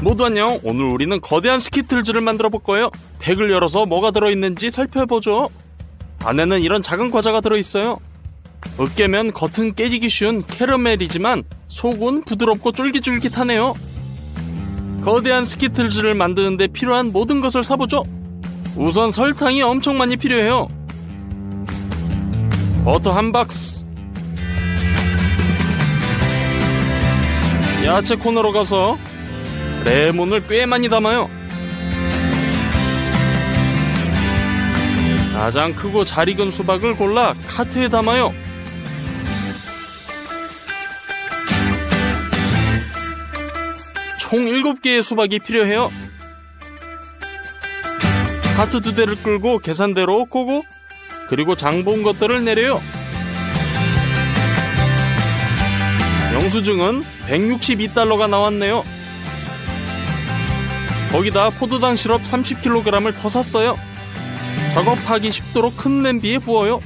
모두 안녕. 오늘 우리는 거대한 스키틀즈를 만들어 볼 거예요. 팩을 열어서 뭐가 들어있는지 살펴보죠. 안에는 이런 작은 과자가 들어있어요. 으깨면 겉은 깨지기 쉬운 캐러멜이지만 속은 부드럽고 쫄깃쫄깃하네요. 거대한 스키틀즈를 만드는데 필요한 모든 것을 사보죠. 우선 설탕이 엄청 많이 필요해요. 버터 한 박스, 야채 코너로 가서 레몬을 꽤 많이 담아요. 가장 크고 잘 익은 수박을 골라 카트에 담아요. 총 7개의 수박이 필요해요. 카트 2대를 끌고 계산대로 고고, 그리고 장본 것들을 내려요. 영수증은 162달러가 나왔네요. 거기다 포도당 시럽 30kg을 더 샀어요. 작업하기 쉽도록 큰 냄비에 부어요.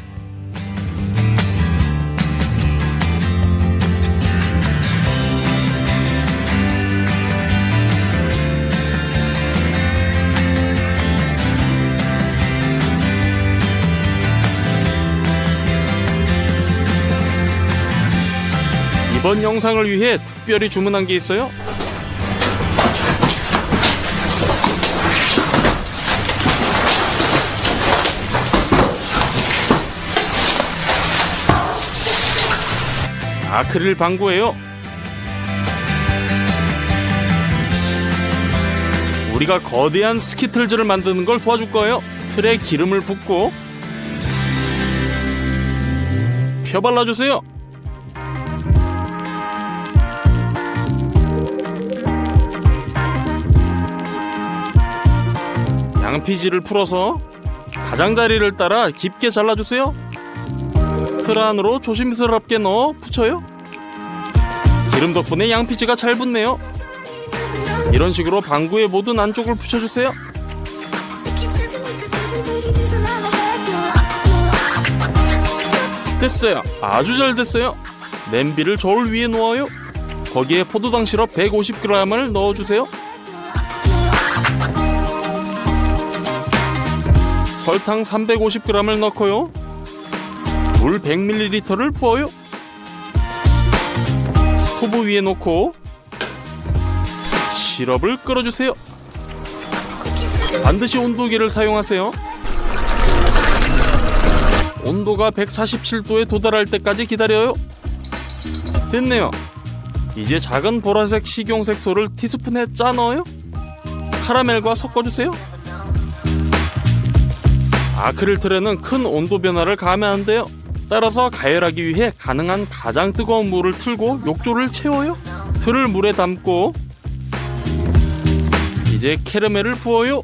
이번 영상을 위해 특별히 주문한 게 있어요. 아크릴 방구예요. 우리가 거대한 스키틀즈를 만드는 걸 도와줄 거예요. 틀에 기름을 붓고 펴 발라주세요. 양피지를 풀어서 가장자리를 따라 깊게 잘라주세요. 틀 안으로 조심스럽게 넣어 붙여요. 기름 덕분에 양피지가 잘 붙네요. 이런 식으로 방구의 모든 안쪽을 붙여주세요. 됐어요. 아주 잘 됐어요. 냄비를 저울 위에 놓아요. 거기에 포도당 시럽 150g을 넣어주세요. 설탕 350g을 넣고요. 물 100ml를 부어요. 스토브 위에 놓고 시럽을 끓여주세요. 반드시 온도계를 사용하세요. 온도가 147도에 도달할 때까지 기다려요. 됐네요. 이제 작은 보라색 식용 색소를 티스푼에 짜 넣어요. 카라멜과 섞어주세요. 아크릴 틀에는 큰 온도 변화를 가하면 안 돼요. 따라서 가열하기 위해 가능한 가장 뜨거운 물을 틀고 욕조를 채워요. 틀을 물에 담고 이제 캐러멜을 부어요.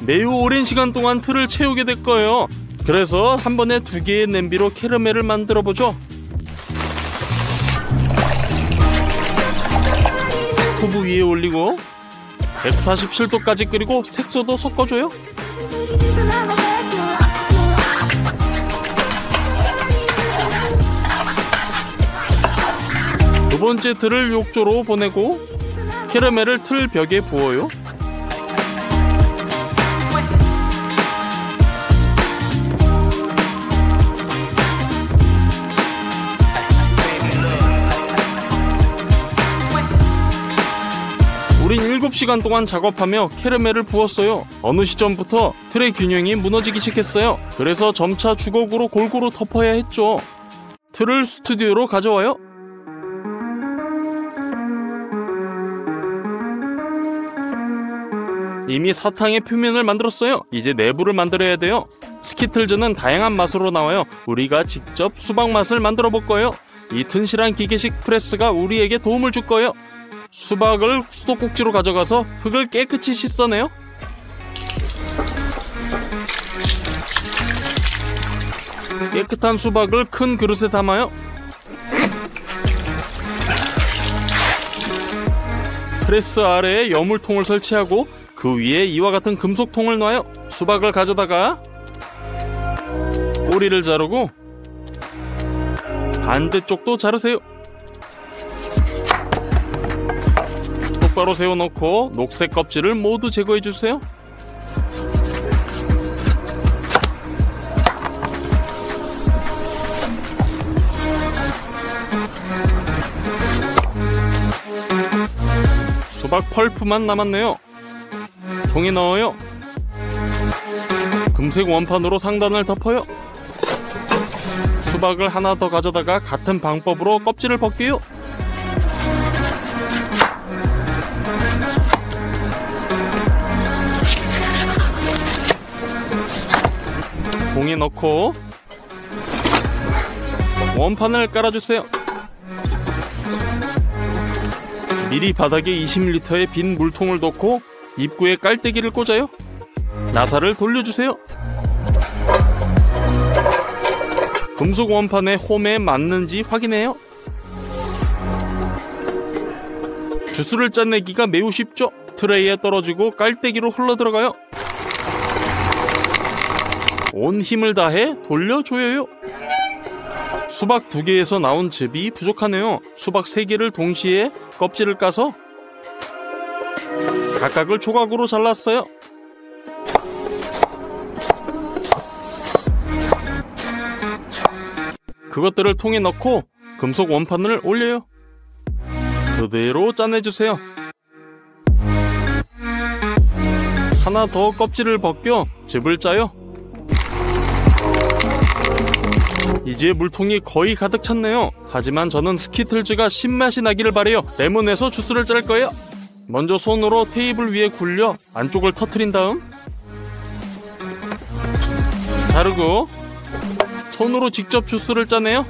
매우 오랜 시간 동안 틀을 채우게 될 거예요. 그래서 한 번에 2개의 냄비로 캐러멜을 만들어 보죠. 스토브 위에 올리고 147도까지 끓이고 색소도 섞어줘요. 두 번째 틀을 욕조로 보내고 캐러멜을 틀 벽에 부어요. 우린 7시간 동안 작업하며 캐러멜을 부었어요. 어느 시점부터 틀의 균형이 무너지기 시작했어요. 그래서 점차 주걱으로 골고루 덮어야 했죠. 틀을 스튜디오로 가져와요. 이미 사탕의 표면을 만들었어요. 이제 내부를 만들어야 돼요. 스키틀즈는 다양한 맛으로 나와요. 우리가 직접 수박 맛을 만들어 볼 거예요. 이 튼실한 기계식 프레스가 우리에게 도움을 줄 거예요. 수박을 수도꼭지로 가져가서 흙을 깨끗이 씻어내요. 깨끗한 수박을 큰 그릇에 담아요. 프레스 아래에 여물통을 설치하고 그 위에 이와 같은 금속통을 놔요. 수박을 가져다가 꼬리를 자르고 반대쪽도 자르세요. 똑바로 세워놓고 녹색 껍질을 모두 제거해주세요. 수박 펄프만 남았네요. 통에 넣어요. 금색 원판으로 상단을 덮어요. 수박을 하나 더 가져다가 같은 방법으로 껍질을 벗겨요. 공에 넣고 원판을 깔아주세요. 미리 바닥에 20리터의 빈 물통을 놓고 입구에 깔때기를 꽂아요. 나사를 돌려주세요. 금속 원판의 홈에 맞는지 확인해요. 주스를 짜내기가 매우 쉽죠. 트레이에 떨어지고 깔때기로 흘러들어가요. 온 힘을 다해 돌려줘요. 수박 2개에서 나온 즙이 부족하네요. 수박 3개를 동시에 껍질을 까서 각각을 조각으로 잘랐어요. 그것들을 통에 넣고 금속 원판을 올려요. 그대로 짜내주세요. 하나 더 껍질을 벗겨 즙을 짜요. 이제 물통이 거의 가득 찼네요. 하지만 저는 스키틀즈가 신맛이 나기를 바래요. 레몬에서 주스를 짤 거예요. 먼저 손으로 테이블 위에 굴려 안쪽을 터트린 다음 자르고 손으로 직접 주스를 짜내요.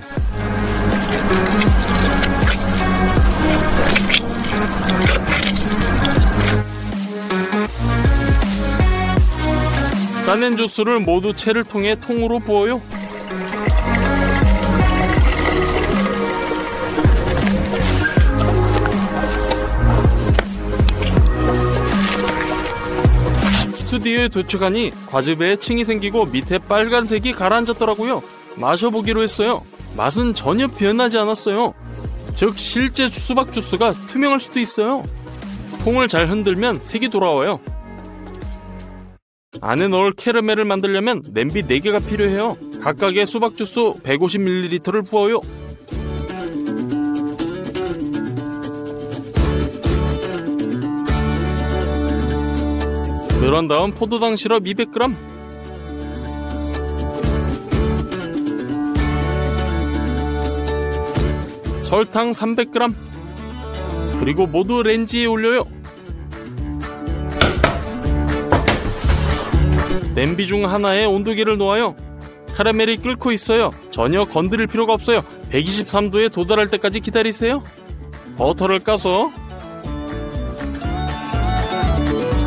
짜낸 주스를 모두 채를 통해 통으로 부어요. 스튜디오에 도착하니 과즙에 층이 생기고 밑에 빨간색이 가라앉았더라고요. 마셔보기로 했어요. 맛은 전혀 변하지 않았어요. 즉 실제 수박 주스가 투명할 수도 있어요. 통을 잘 흔들면 색이 돌아와요. 안에 넣을 캐러멜을 만들려면 냄비 4개가 필요해요. 각각의 수박 주스 150ml를 부어요. 그런 다음 포도당 시럽 200g, 설탕 300g, 그리고 모두 렌지에 올려요. 냄비 중 하나에 온도계를 놓아요. 카라멜이 끓고 있어요. 전혀 건드릴 필요가 없어요. 123도에 도달할 때까지 기다리세요. 버터를 까서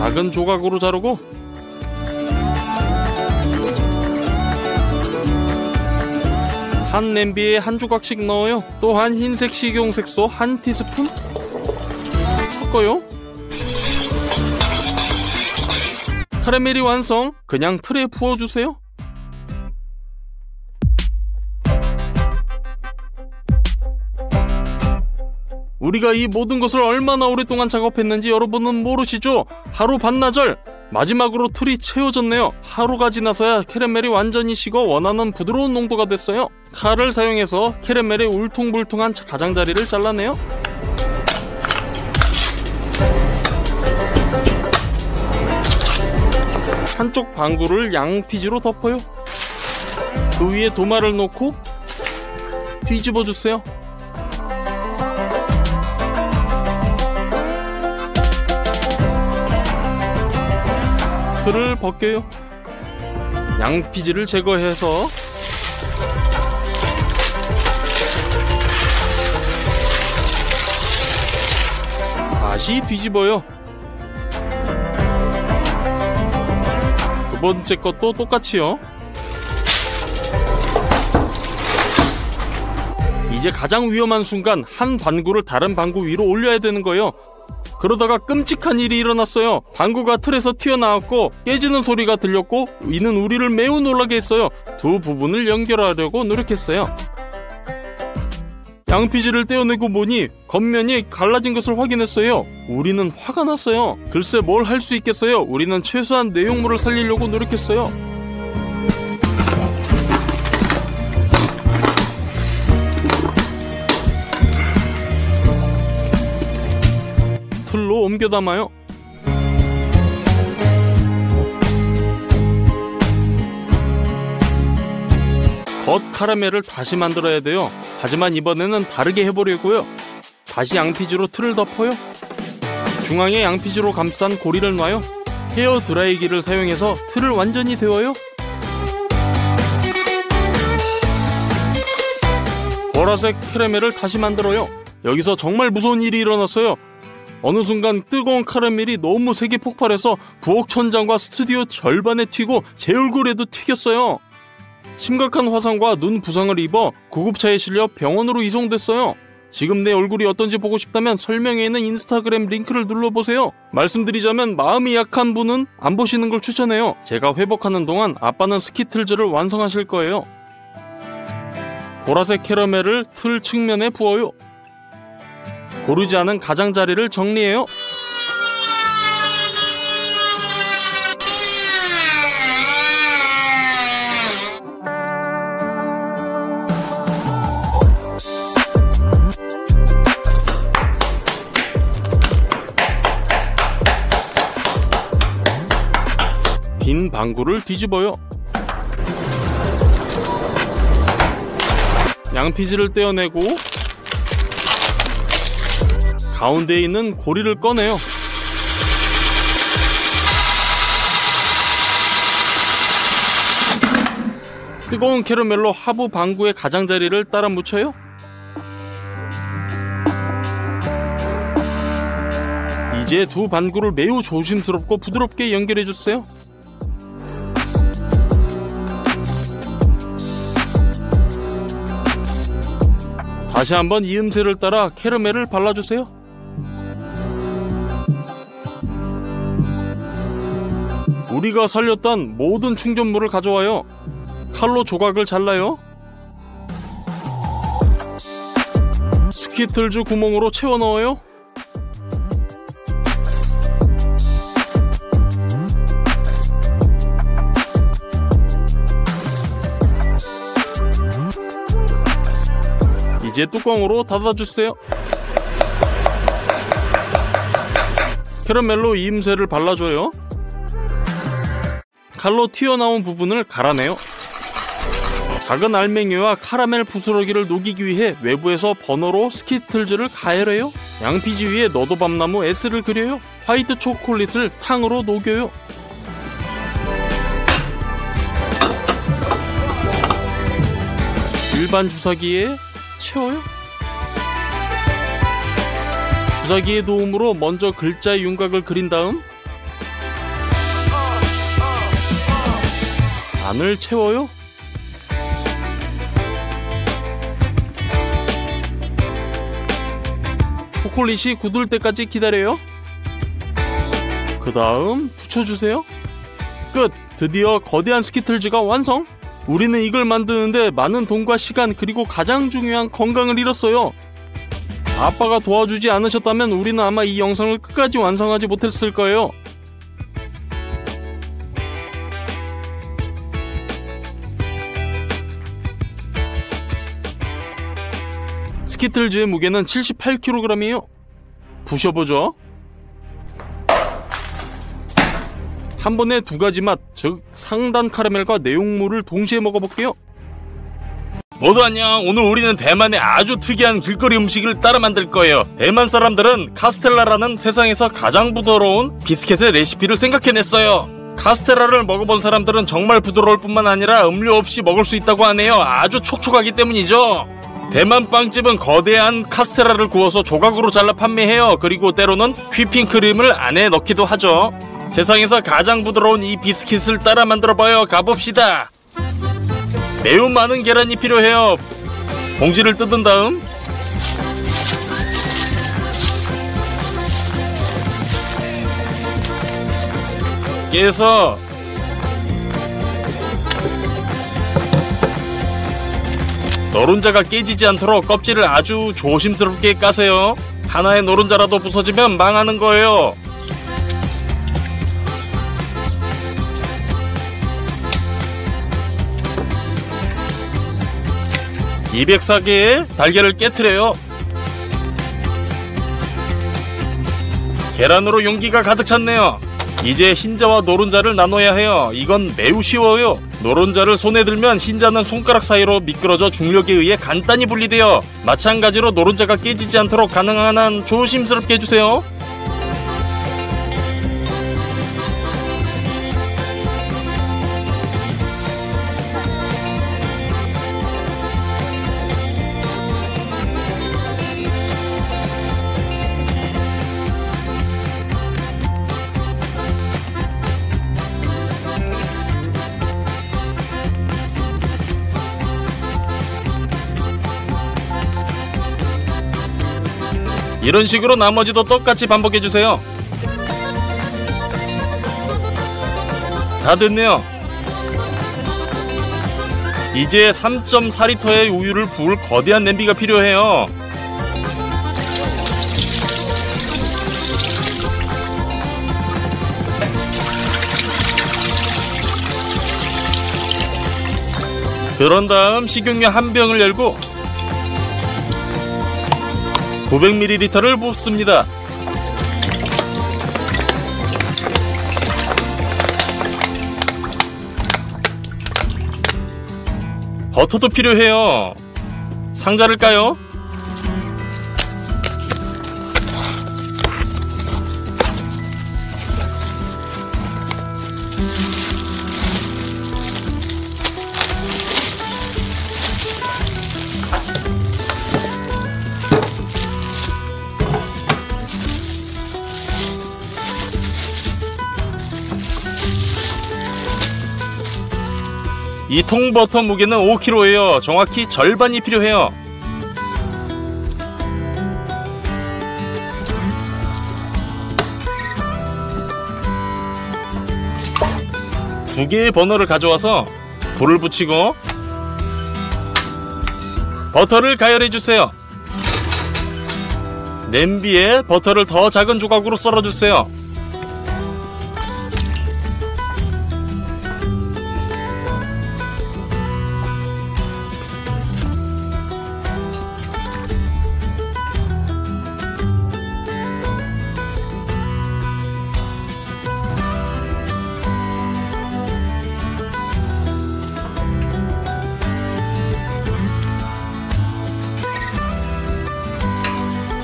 작은 조각으로 자르고 한 냄비에 한 조각씩 넣어요. 또한 흰색 식용색소 1티스푼 섞어요. 카라멜이 완성. 그냥 틀에 부어주세요. 우리가 이 모든 것을 얼마나 오랫동안 작업했는지 여러분은 모르시죠? 하루 반나절! 마지막으로 틀이 채워졌네요. 하루가 지나서야 캐러멜이 완전히 식어 원하는 부드러운 농도가 됐어요. 칼을 사용해서 캐러멜의 울퉁불퉁한 가장자리를 잘라내요. 한쪽 방구를 양피지로 덮어요. 그 위에 도마를 놓고 뒤집어주세요. 틀을 벗겨요. 양피지를 제거해서 다시 뒤집어요. 두 번째 것도 똑같이요. 이제 가장 위험한 순간 한 방구를 다른 방구 위로 올려야 되는 거예요. 그러다가 끔찍한 일이 일어났어요. 방구가 틀에서 튀어나왔고 깨지는 소리가 들렸고 이는 우리를 매우 놀라게 했어요. 두 부분을 연결하려고 노력했어요. 양피지를 떼어내고 보니 겉면이 갈라진 것을 확인했어요. 우리는 화가 났어요. 글쎄 뭘 할 수 있겠어요. 우리는 최소한 내용물을 살리려고 노력했어요. 틀로 옮겨 담아요. 겉 카라멜을 다시 만들어야 돼요. 하지만 이번에는 다르게 해보려고요. 다시 양피지로 틀을 덮어요. 중앙에 양피지로 감싼 고리를 놔요. 헤어 드라이기를 사용해서 틀을 완전히 데워요. 보라색 캐러멜을 다시 만들어요. 여기서 정말 무서운 일이 일어났어요. 어느 순간 뜨거운 카라멜이 너무 세게 폭발해서 부엌 천장과 스튜디오 절반에 튀고 제 얼굴에도 튀겼어요. 심각한 화상과 눈 부상을 입어 구급차에 실려 병원으로 이송됐어요. 지금 내 얼굴이 어떤지 보고 싶다면 설명에 있는 인스타그램 링크를 눌러보세요. 말씀드리자면 마음이 약한 분은 안 보시는 걸 추천해요. 제가 회복하는 동안 아빠는 스키틀즈를 완성하실 거예요. 보라색 캐러멜을 틀 측면에 부어요. 고르지 않은 가장자리를 정리해요. 빈 방구를 뒤집어요. 양피지를 떼어내고 가운데에 있는 고리를 꺼내요. 뜨거운 캐러멜로 하부 방구의 가장자리를 따라 묻혀요. 이제 두 방구를 매우 조심스럽고 부드럽게 연결해주세요. 다시 한번 이음새를 따라 캐러멜을 발라주세요. 우리가 살렸던 모든 충전물을 가져와요. 칼로 조각을 잘라요. 스키틀즈 구멍으로 채워 넣어요. 이제 뚜껑으로 닫아주세요. 캐러멜로 이음새를 발라줘요. 칼로 튀어나온 부분을 갈아내요. 작은 알맹이와 카라멜 부스러기를 녹이기 위해 외부에서 버너로 스키틀즈를 가열해요. 양피지 위에 너도밤나무 S를 그려요. 화이트 초콜릿을 탕으로 녹여요. 일반 주사기에 채워요. 주사기의 도움으로 먼저 글자의 윤곽을 그린 다음 안을 채워요. 초콜릿이 굳을 때까지 기다려요. 그 다음 붙여주세요. 끝! 드디어 거대한 스키틀즈가 완성! 우리는 이걸 만드는데 많은 돈과 시간 그리고 가장 중요한 건강을 잃었어요. 아빠가 도와주지 않으셨다면 우리는 아마 이 영상을 끝까지 완성하지 못했을 거예요. 스키틀즈의 무게는 78kg이에요. 부셔보죠. 한 번에 두 가지 맛, 즉 상단 카라멜과 내용물을 동시에 먹어볼게요. 모두 안녕. 오늘 우리는 대만의 아주 특이한 길거리 음식을 따라 만들 거예요. 대만 사람들은 카스텔라라는 세상에서 가장 부드러운 비스켓의 레시피를 생각해냈어요. 카스텔라를 먹어본 사람들은 정말 부드러울 뿐만 아니라 음료 없이 먹을 수 있다고 하네요. 아주 촉촉하기 때문이죠. 대만 빵집은 거대한 카스텔라를 구워서 조각으로 잘라 판매해요. 그리고 때로는 휘핑크림을 안에 넣기도 하죠. 세상에서 가장 부드러운 이 비스킷을 따라 만들어봐요. 가봅시다. 매우 많은 계란이 필요해요. 봉지를 뜯은 다음 깨서 노른자가 깨지지 않도록 껍질을 아주 조심스럽게 까세요. 하나의 노른자라도 부서지면 망하는 거예요. (204개의) 달걀을 깨트려요. 계란으로 용기가 가득 찼네요. 이제 흰자와 노른자를 나눠야 해요. 이건 매우 쉬워요. 노른자를 손에 들면 흰자는 손가락 사이로 미끄러져 중력에 의해 간단히 분리돼요. 마찬가지로 노른자가 깨지지 않도록 가능한 한 조심스럽게 해주세요. 이런 식으로 나머지도 똑같이 반복해주세요. 다 됐네요. 이제 3.4리터의 우유를 부을 거대한 냄비가 필요해요. 그런 다음 식용유 한 병을 열고 900ml를 붓습니다. 버터도 필요해요. 상자를 까요. 이 통 버터 무게는 5kg예요. 정확히 절반이 필요해요. 두 개의 버너를 가져와서 불을 붙이고 버터를 가열해주세요. 냄비에 버터를 더 작은 조각으로 썰어주세요.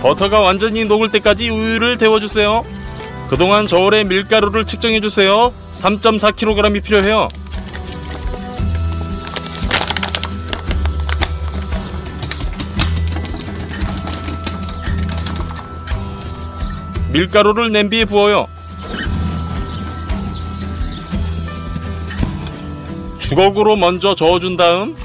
버터가 완전히 녹을 때까지 우유를 데워주세요. 그동안 저울에 밀가루를 측정해주세요. 3.4kg이 필요해요. 밀가루를 냄비에 부어요. 주걱으로 먼저 저어준 다음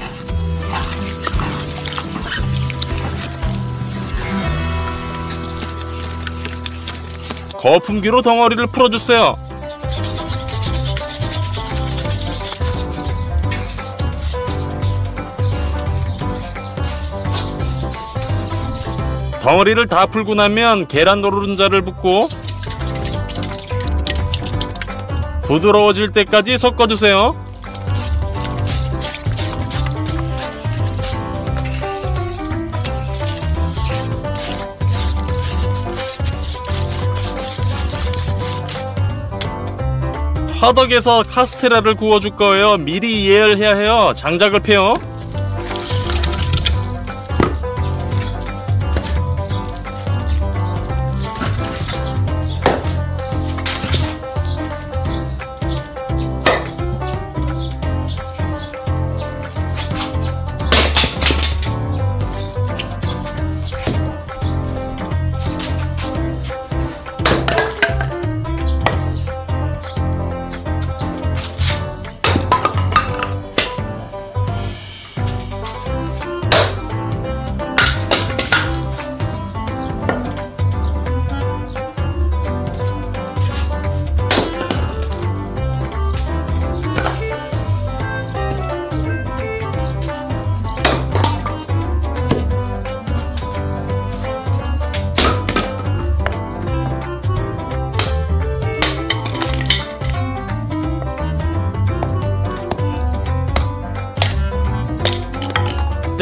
거품기로 덩어리를 풀어주세요. 덩어리를 다 풀고 나면 계란 노른자를 붓고 부드러워질 때까지 섞어주세요. 화덕에서 카스테라를 구워줄 거예요. 미리 예열해야 해요. 장작을 펴요.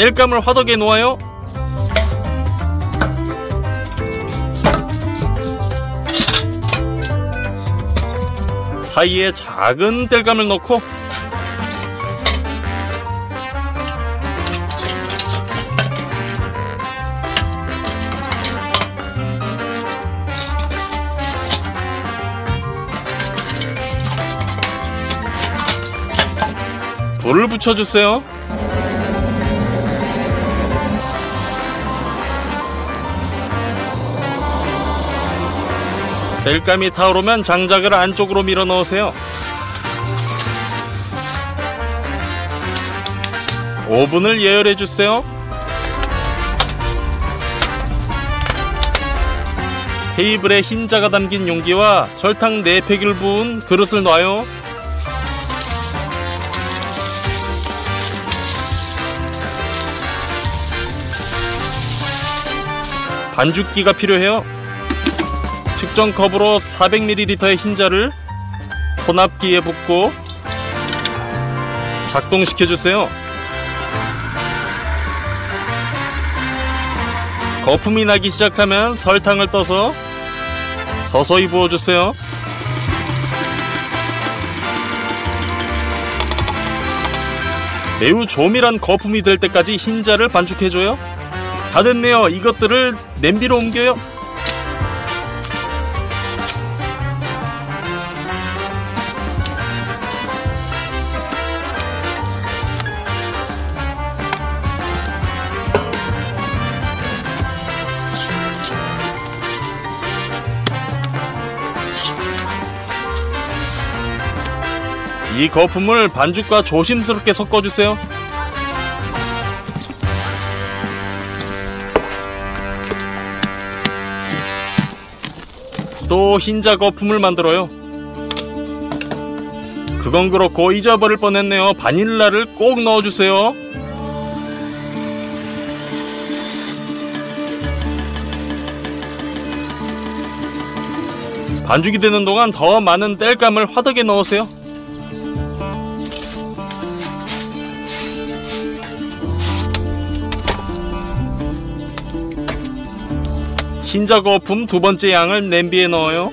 땔감을 화덕에 놓아요. 사이에 작은 땔감을 넣고 불을 붙여주세요. 땔감이 타오르면 장작을 안쪽으로 밀어 넣으세요. 오븐을 예열해 주세요. 테이블에 흰자가 담긴 용기와 설탕 4팩을 부은 그릇을 놔요. 반죽기가 필요해요. 측정 컵으로 400ml의 흰자를 혼합기에 붓고 작동시켜주세요. 거품이 나기 시작하면 설탕을 떠서 서서히 부어주세요. 매우 조밀한 거품이 될 때까지 흰자를 반죽해줘요. 다 됐네요. 이것들을 냄비로 옮겨요. 이 거품을 반죽과 조심스럽게 섞어주세요. 또 흰자 거품을 만들어요. 그건 그렇고 잊어버릴 뻔했네요. 바닐라를 꼭 넣어주세요. 반죽이 되는 동안 더 많은 땔감을 화덕에 넣으세요. 흰자 거품 2번째 양을 냄비에 넣어요.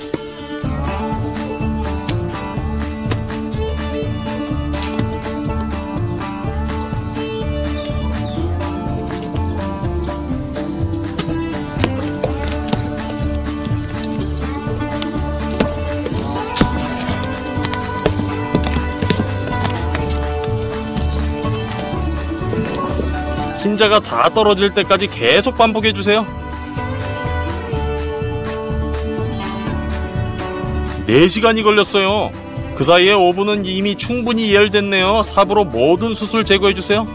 흰자가 다 떨어질 때까지 계속 반복해주세요. 4시간이 걸렸어요. 그 사이에 오븐은 이미 충분히 예열됐네요. 삽으로 모든 숯을 제거해주세요.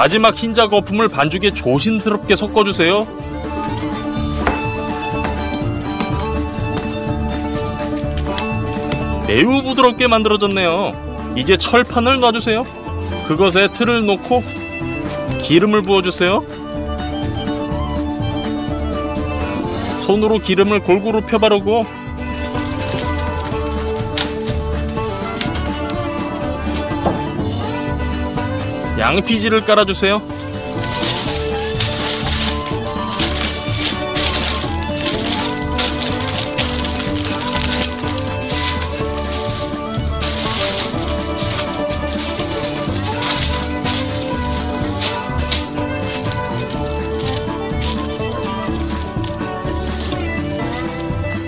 마지막 흰자 거품을 반죽에 조심스럽게 섞어주세요. 매우 부드럽게 만들어졌네요. 이제 철판을 놔주세요. 그것에 틀을 놓고 기름을 부어주세요. 손으로 기름을 골고루 펴바르고 양피지를 깔아주세요.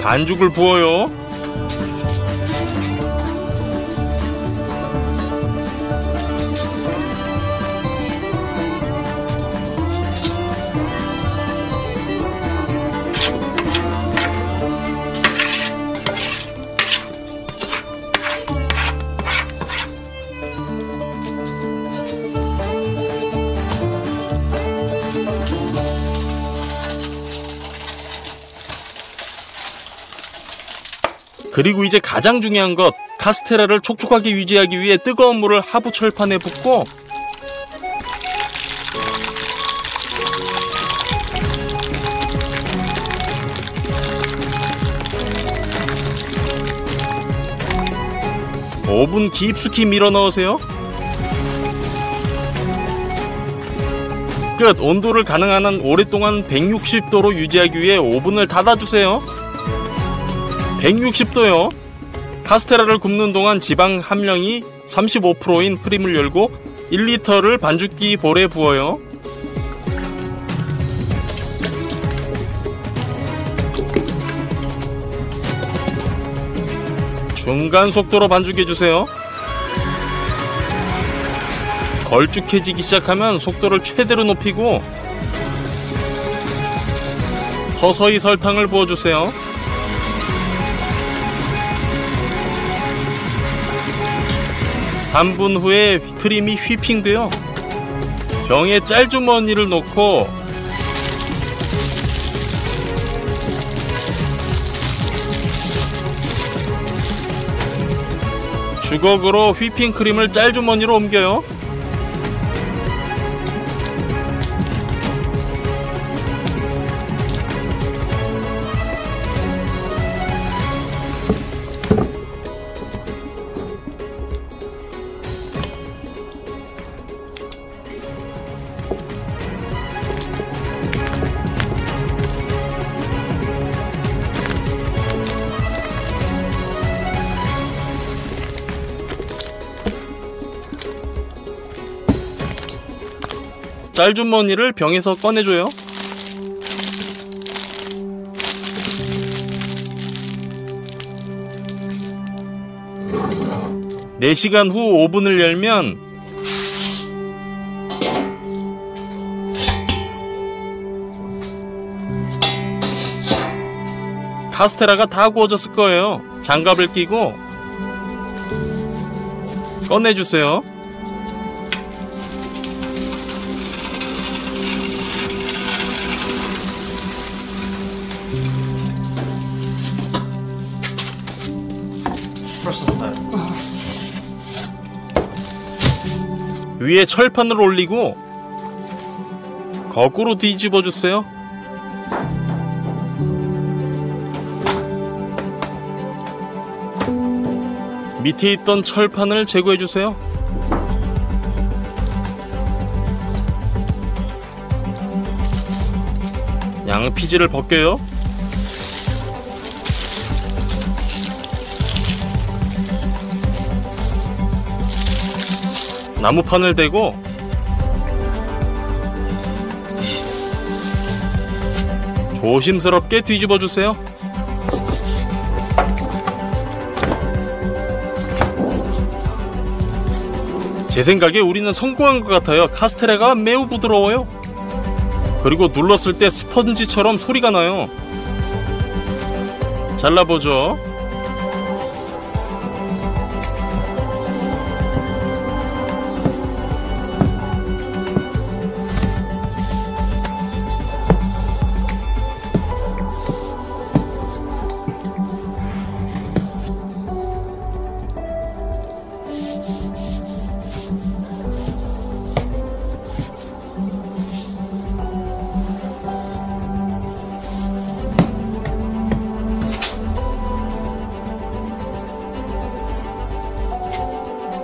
반죽을 부어요. 그리고 이제 가장 중요한 것, 카스테라를 촉촉하게 유지하기 위해 뜨거운 물을 하부 철판에 붓고 오븐 깊숙이 밀어 넣으세요. 끝! 온도를 가능한 한 오랫동안 160도로 유지하기 위해 오븐을 닫아주세요. 160도요. 카스테라를 굽는 동안 지방 함량이 35%인 프림을 열고 1리터를 반죽기 볼에 부어요. 중간 속도로 반죽해주세요. 걸쭉해지기 시작하면 속도를 최대로 높이고 서서히 설탕을 부어주세요. (3분) 후에 크림이 휘핑되어 병에 짤주머니를 놓고 주걱으로 휘핑크림을 짤주머니로 옮겨요. 짤주머니를 병에서 꺼내줘요. (4시간) 후 오븐을 열면 카스테라가 다 구워졌을 거예요. 장갑을 끼고 꺼내주세요. 위에 철판을 올리고 거꾸로 뒤집어 주세요. 밑에 있던 철판을 제거해 주세요. 양피지를 벗겨요. 나무판을 대고 조심스럽게 뒤집어 주세요. 제 생각에 우리는 성공한 것 같아요. 카스테라가 매우 부드러워요. 그리고 눌렀을 때 스펀지처럼 소리가 나요. 잘라보죠.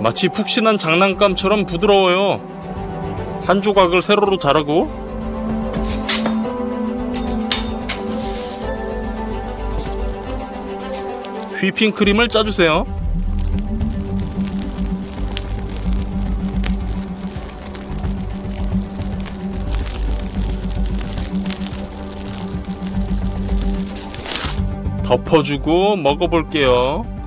마치 푹신한 장난감처럼 부드러워요. 한 조각을 세로로 자르고 휘핑크림을 짜주세요. 덮어주고 먹어볼게요.